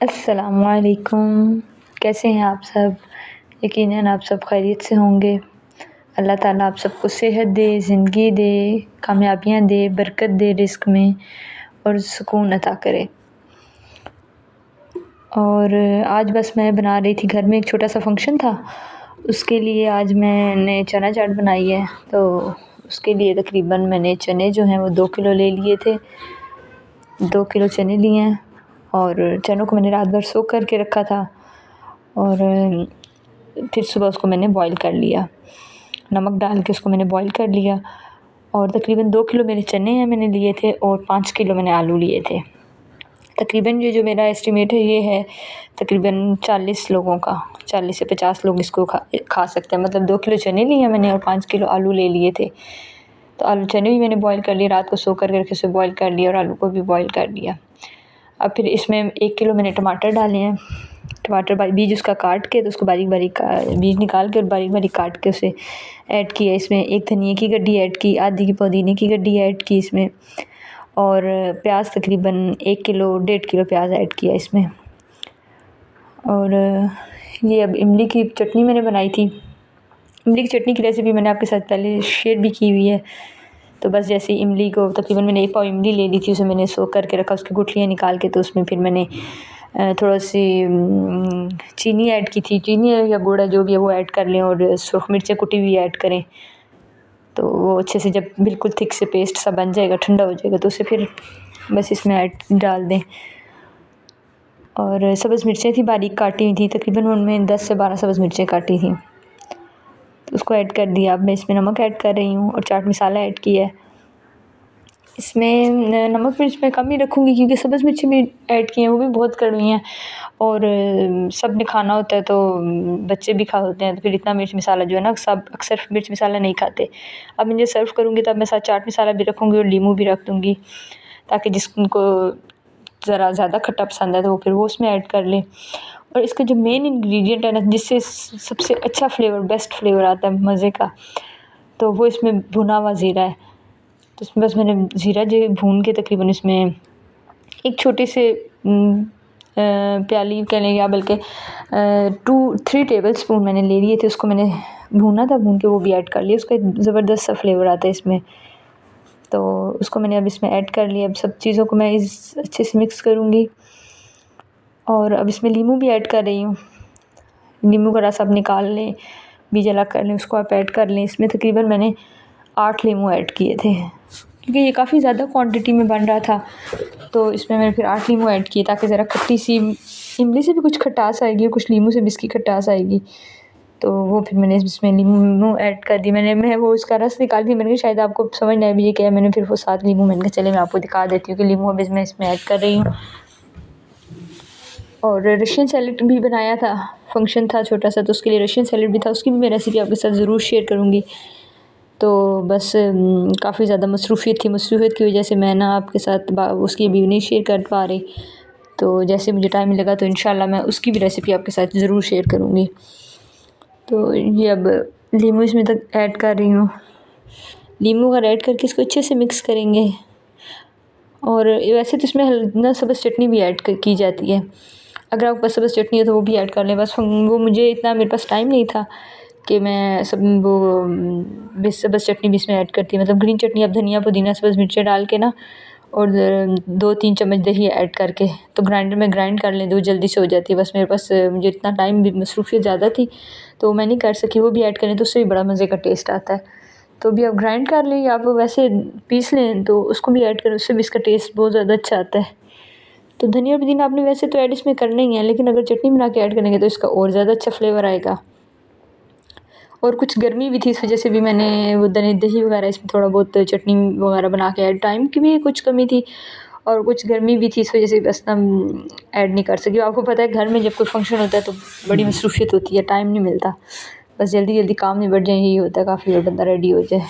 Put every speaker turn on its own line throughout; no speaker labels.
अस्सलामुअलैकुम। कैसे हैं आप सब? यकीनन आप सब खैरियत से होंगे। अल्लाह ताला आप सबको सेहत दे, ज़िंदगी दे, कामयाबियाँ दे, बरकत दे रिज़्क में और सुकून अता करे। और आज बस मैं बना रही थी, घर में एक छोटा सा फंक्शन था, उसके लिए आज मैंने चना चाट बनाई है। तो उसके लिए तकरीबन मैंने चने जो हैं वो 2 किलो ले लिए थे। 2 किलो चने लिए हैं और चनों को मैंने रात भर सोख करके रखा था और फिर सुबह उसको मैंने बॉईल कर लिया, नमक डाल के उसको मैंने बॉईल कर लिया। और तकरीबन 2 किलो मेरे चने हैं मैंने लिए थे और 5 किलो मैंने आलू लिए थे। तकरीबन ये जो मेरा एस्टिमेट है ये है तकरीबन 40 लोगों का, 40 से 50 लोग इसको खा सकते हैं। मतलब 2 किलो चने लिए मैंने और 5 किलो आलू ले लिए थे। तो आलू चने भी मैंने बॉईल कर लिए, रात को सोख कर उसे बॉईल कर लिया और आलू को भी बॉईल कर लिया। अब फिर इसमें 1 किलो मैंने टमाटर डाले हैं। टमाटर बीज उसका काट के, तो उसको बारीक बारीक बीज निकाल के और बारीक बारीक काट के उसे ऐड किया। इसमें एक धनिए की गड्डी ऐड की, आधी की पुदीने की गड्डी ऐड की इसमें, और प्याज तकरीबन 1 किलो 1.5 किलो प्याज ऐड किया इसमें। और ये अब इमली की चटनी मैंने बनाई थी। इमली की चटनी की रेसिपी मैंने आपके साथ पहले शेयर भी की हुई है। तो बस जैसे इमली को तकरीबन मैंने 1 पाव इमली ले ली थी, उसे मैंने सोख करके रखा, उसकी गुठलियाँ निकाल के। तो उसमें फिर मैंने थोड़ा सी चीनी ऐड की थी, चीनी या गुड़ है जो भी है वो ऐड कर लें, और सुरख मिर्चें कुटी हुई ऐड करें। तो वो अच्छे से जब बिल्कुल थिक से पेस्ट सा बन जाएगा, ठंडा हो जाएगा, तो उसे फिर बस इसमें डाल दें। और सब्ज़ मिर्चें थी बारीक काटी हुई थी, तकरीबन उनमें 10 से 12 सब्ज़ मिर्चें काटी थी, तो उसको ऐड कर दिया। अब मैं इसमें नमक ऐड कर रही हूँ और चाट मसाला ऐड किया है। इसमें नमक मिर्च मैं कम ही रखूँगी क्योंकि सब्ज़ मिर्ची भी ऐड की हैं, वो भी बहुत कड़वी हैं और सब ने खाना होता है, तो बच्चे भी खा होते हैं, तो फिर इतना मिर्च मसाला जो है ना, सब अक्सर मिर्च मसाला नहीं खाते। अब मैं जब सर्व करूँगी तब मैं साथ चाट मसाला भी रखूँगी और नींबू भी रख दूँगी, ताकि जिसको ज़रा ज़्यादा खट्टा पसंद है तो वो फिर वो उसमें ऐड कर लें। और इसका जो मेन इंग्रेडिएंट है ना, जिससे सबसे अच्छा फ्लेवर, बेस्ट फ्लेवर आता है मज़े का, तो वो इसमें भुना हुआ ज़ीरा है। तो इसमें बस मैंने ज़ीरा जो भून के तकरीबन इसमें एक छोटे से प्याली कह लें, या बल्कि 2-3 टेबल स्पून मैंने ले लिए थे, उसको मैंने भूना था, भून के वो भी ऐड कर लिया। उसका ज़बरदस्त सा फ्लेवर आता है इसमें, तो उसको मैंने अब इसमें ऐड कर लिया। अब सब चीज़ों को मैं अच्छे से मिक्स करूँगी और अब इसमें नींबू भी ऐड कर रही हूँ। नींबू का रस आप निकाल लें, बीज अलग कर लें, उसको आप ऐड कर लें। इसमें तकरीबन मैंने 8 नींबू ऐड किए थे क्योंकि ये काफ़ी ज़्यादा क्वांटिटी में बन रहा था, तो इसमें मैंने फिर 8 नींबू ऐड किए ताकि ज़रा खट्टी सी इमली से भी कुछ खटास आएगी, कुछ नींबू से भी इसकी खटास आएगी। तो वो फिर मैंने इसमें नींबू ऐड कर दी। मैं वो उसका रस निकाल दी। मैंने कहा शायद आपको समझ नहीं आया ये क्या है, मैंने फिर वो 7 नींबू, मैंने कहा चले मैं आपको दिखा देती हूँ कि नींबू अब मैं इसमें ऐड कर रही हूँ। और रशियन सैलेड भी बनाया था, फंक्शन था छोटा सा, तो उसके लिए रशियन सैलेड भी था, उसकी भी मैं रेसिपी आपके साथ ज़रूर शेयर करूँगी। तो बस काफ़ी ज़्यादा मसरूफ़ियत की वजह से मैं ना आपके साथ उसकी भी नहीं शेयर कर पा रही। तो जैसे मुझे टाइम मिलेगा तो इंशाल्लाह मैं उसकी भी रेसिपी आपके साथ ज़रूर शेयर करूँगी। तो ये अब नींबू इसमें तक ऐड कर रही हूँ। नींबू अगर ऐड करके इसको अच्छे से मिक्स करेंगे। और वैसे तो इसमें ना सब्ज़ चटनी भी ऐड की जाती है, अगर आपके पास सब्ज़ चटनी है तो वो भी ऐड कर लें। बस वो मुझे इतना मेरे पास टाइम नहीं था कि मैं सब्ज़ चटनी भी इसमें ऐड करती। मतलब ग्रीन चटनी, अब धनिया पुदीना सब्ज़ मिर्चें डाल के ना, और 2-3 चम्मच दही ऐड करके तो ग्राइंडर में ग्राइंड कर लें, तो जल्दी से हो जाती है। बस मेरे पास मुझे इतना टाइम भी, मसरूफ़ियत ज़्यादा थी तो मैं नहीं कर सकी। वो भी ऐड करें तो उससे भी बड़ा मज़े का टेस्ट आता है। तो भी आप ग्राइंड कर लें या आप वैसे पीस लें, तो उसको भी ऐड करें, उससे भी इसका टेस्ट बहुत ज़्यादा अच्छा आता है। तो धनिया पुदीना आपने वैसे तो ऐड इसमें करना ही है, लेकिन अगर चटनी बना के ऐड करेंगे तो इसका और ज़्यादा अच्छा फ्लेवर आएगा। और कुछ गर्मी भी थी, इस वजह से भी मैंने वो दही वगैरह इसमें थोड़ा बहुत चटनी वगैरह बना के ऐड, टाइम की भी कुछ कमी थी और कुछ गर्मी भी थी, इस वजह से बस ना ऐड नहीं कर सकी। आपको पता है घर में जब कोई फंक्शन होता है तो बड़ी मसरूफ़ियत होती है, टाइम नहीं मिलता, बस जल्दी जल्दी काम निबट जाए, यही होता है, काफ़ी और बंदा रेडी हो जाए।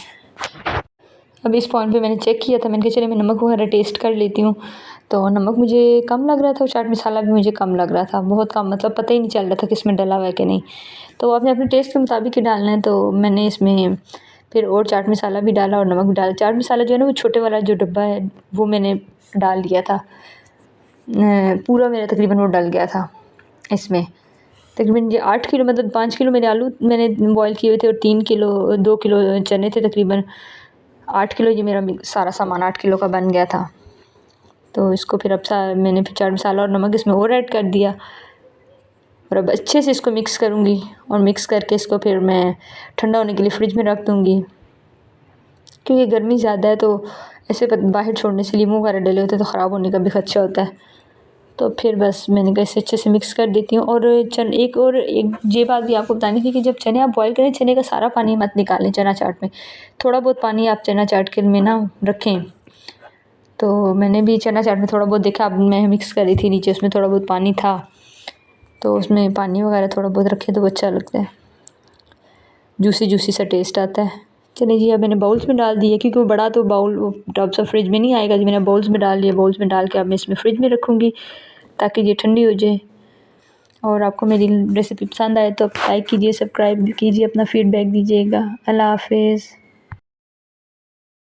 अब इस पॉइंट पे मैंने चेक किया था, मैंने कहा चले मैं नमक वगैरह टेस्ट कर लेती हूँ। तो नमक मुझे कम लग रहा था और चाट मसाला भी मुझे कम लग रहा था, बहुत कम, मतलब पता ही नहीं चल रहा था कि इसमें डला हुआ है कि नहीं। तो आपने अपने टेस्ट के मुताबिक ही डालना है। तो मैंने इसमें फिर और चाट मसाला भी डाला और नमक भी डाला। चाट मसाला जो है ना, वो छोटे वाला जो डब्बा है वो मैंने डाल दिया था। पूरा मेरा तकरीबन वो डल गया था इसमें। तकरीबन ये 8 किलो मतलब 5 किलो मेरे आलू मैंने बॉयल किए हुए थे और 3 किलो 2 किलो चने थे, तकरीबन 8 किलो ये मेरा सारा सामान 8 किलो का बन गया था। तो इसको फिर अब मैंने फिर चाट मसाला और नमक इसमें और ऐड कर दिया और अब अच्छे से इसको मिक्स करूँगी और मिक्स करके इसको फिर मैं ठंडा होने के लिए फ्रिज में रख दूँगी, क्योंकि गर्मी ज़्यादा है तो ऐसे बाहर छोड़ने से लीमू वगैरह डले होते हैं तो ख़राब होने का भी खदशा होता है। तो फिर बस मैंने कहा इसे अच्छे से मिक्स कर देती हूँ। और एक ये बात भी आपको बतानी थी कि जब चने आप बॉईल करें, चने का सारा पानी मत निकालें चना चाट में, थोड़ा बहुत पानी आप चना चाट के में ना रखें। तो मैंने भी चना चाट में थोड़ा बहुत देखा, अब मैं मिक्स कर रही थी नीचे, उसमें थोड़ा बहुत पानी था तो उसमें पानी वगैरह थोड़ा बहुत रखे तो अच्छा लगता है, जूसी जूसी सा टेस्ट आता है। चलिए जी, अब मैंने बाउल्स में डाल दिया क्योंकि वो बड़ा तो बाउल टब सा फ्रिज में नहीं आएगा जी। मैंने बाउल्स में डाल दिया, बाउल्स में डाल के अब मैं इसमें फ्रिज में रखूँगी ताकि ये ठंडी हो जाए। और आपको मेरी रेसिपी पसंद आए तो आप लाइक कीजिए, सब्सक्राइब कीजिए, अपना फीडबैक दीजिएगा। अल्लाह हाफिज़।